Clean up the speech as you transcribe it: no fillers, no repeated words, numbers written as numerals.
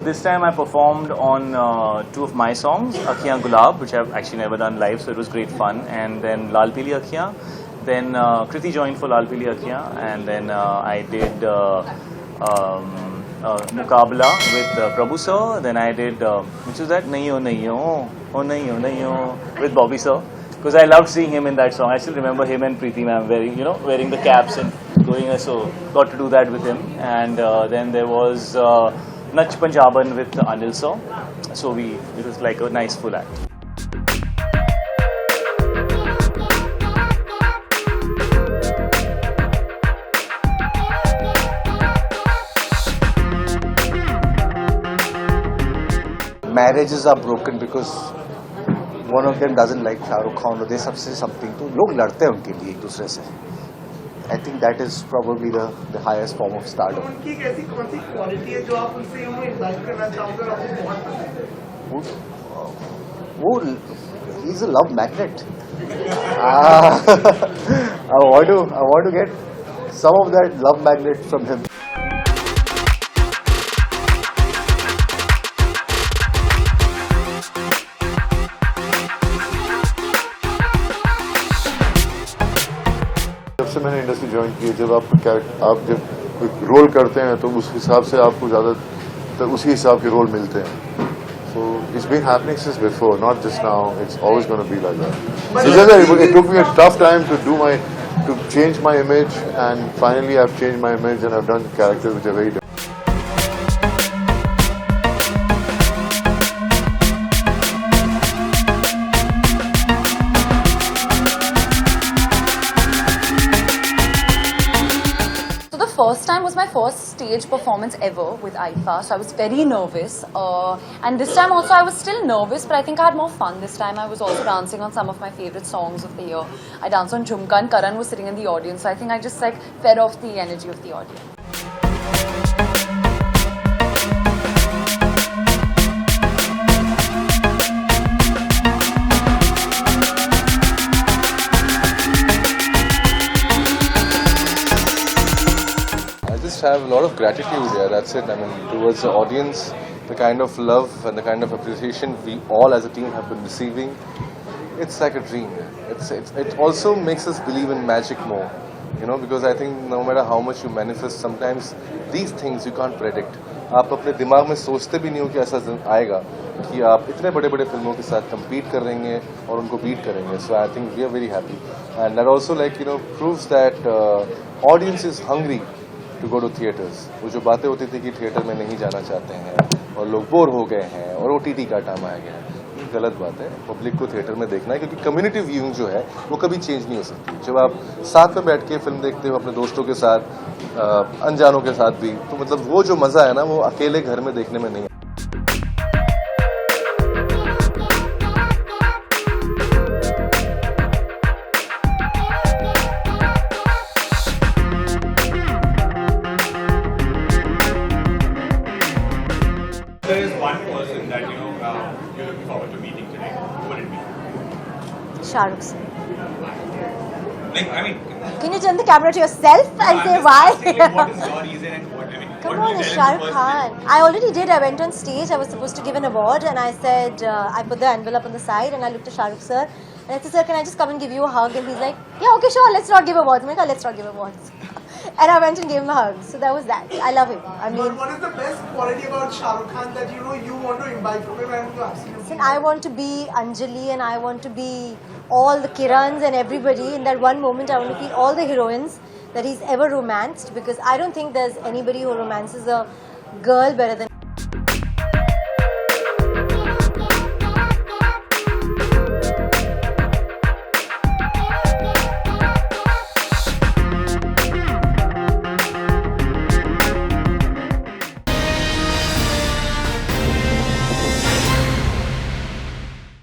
this time I performed on two of my songs, Akhiyan Gulab, which I've actually never done live, so it was great fun, and then Lal Pili Akhiyan. Then Kriti joined for Lal Pili Akhiyan, and then I did Mukabla with Prabhu sir. Then I did, which was that, Nayo Nayo, Oh Nayo Nayo, with Bobby sir. Because I loved seeing him in that song. I still remember him and Preeti ma'am wearing the caps and going, so got to do that with him. And then there was Nach Punjaban with Anil sir. So it was like a nice full act. Marriages are broken because one of them doesn't like Shah Rukh Khan or they say something. तो लोग लड़ते हैं उनके लिए एक दूसरे से. I think that is probably the highest form of stardom. उनकी एक ऐसी कौन सी क्वालिटी है जो आप उनसे इम्बाइब करना चाहोगे और आपको बहुत पसंद है? वो he's a love magnet. I want to get some of that love magnet from him. जब से मैंने इंडस्ट्री ज्वाइन की, जब आप जब रोल करते हैं तो उस हिसाब से आपको ज़्यादातर उसी हिसाब के रोल मिलते हैं. So it's been happening since before, not just now. It's always going to be like that. It's just that it took me a tough time to change my image, and finally I've changed my image and I've done characters which are very different. First time was my first stage performance ever with Aifa, so I was very nervous, and this time also I was still nervous, but I think I had more fun this time. I was also dancing on some of my favorite songs of the year. I danced on Jhumka and Karan was sitting in the audience, so I think I just fed off the energy of the audience. Have a lot of gratitude here, that's it. I mean, towards the audience, the kind of love and the kind of appreciation we all as a team have been receiving, it's like a dream. It also makes us believe in magic more, because I think no matter how much you manifest, sometimes these things you can't predict. आप अपने दिमाग में सोचते भी नहीं हो कि ऐसा दिन आएगा कि आप इतने बड़े बड़े फिल्मों के साथ compete कर रहेंगे और उनको beat करेंगे. So I think we are very happy, and that also proves that audience is hungry to go to theaters. वो जो बातें होती थी कि थिएटर में नहीं जाना चाहते हैं और लोग बोर हो गए हैं और OTT का टाइम आ गया है, ये गलत बात है. पब्लिक को थिएटर में देखना है, क्योंकि कम्युनिटी व्यूइंग जो है वो कभी चेंज नहीं हो सकती. जब आप साथ में बैठ के फिल्म देखते हो अपने दोस्तों के साथ, अनजानों के साथ भी, तो मतलब वो जो मज़ा है ना, वो अकेले घर में देखने में नहीं. There is one person that you're looking forward to meeting today. Who would it be? Shah Rukh sir. I mean, Can you turn the camera to yourself and say I'm why? just asking, like, what is your reason and what? I mean, Come what on, do you it's tell Shah him Rukh first? Khan. I already did. I went on stage. I was supposed to give an award, and I said, I put the envelope on the side, and I looked at Shah Rukh sir, and I said, sir, can I just come and give you a hug? And he's like, yeah, okay, sure, let's not give awards. I'm like, let's not give awards. And I went and gave him a hug. So that was that. I love him. I mean, what is the best quality about Shah Rukh Khan that you want to imbibe from him and to absolutely? listen, I want to be Anjali, and I want to be all the Kirans and everybody. In that one moment, I want to be all the heroines that he's ever romanced, because I don't think there's anybody who romances a girl better than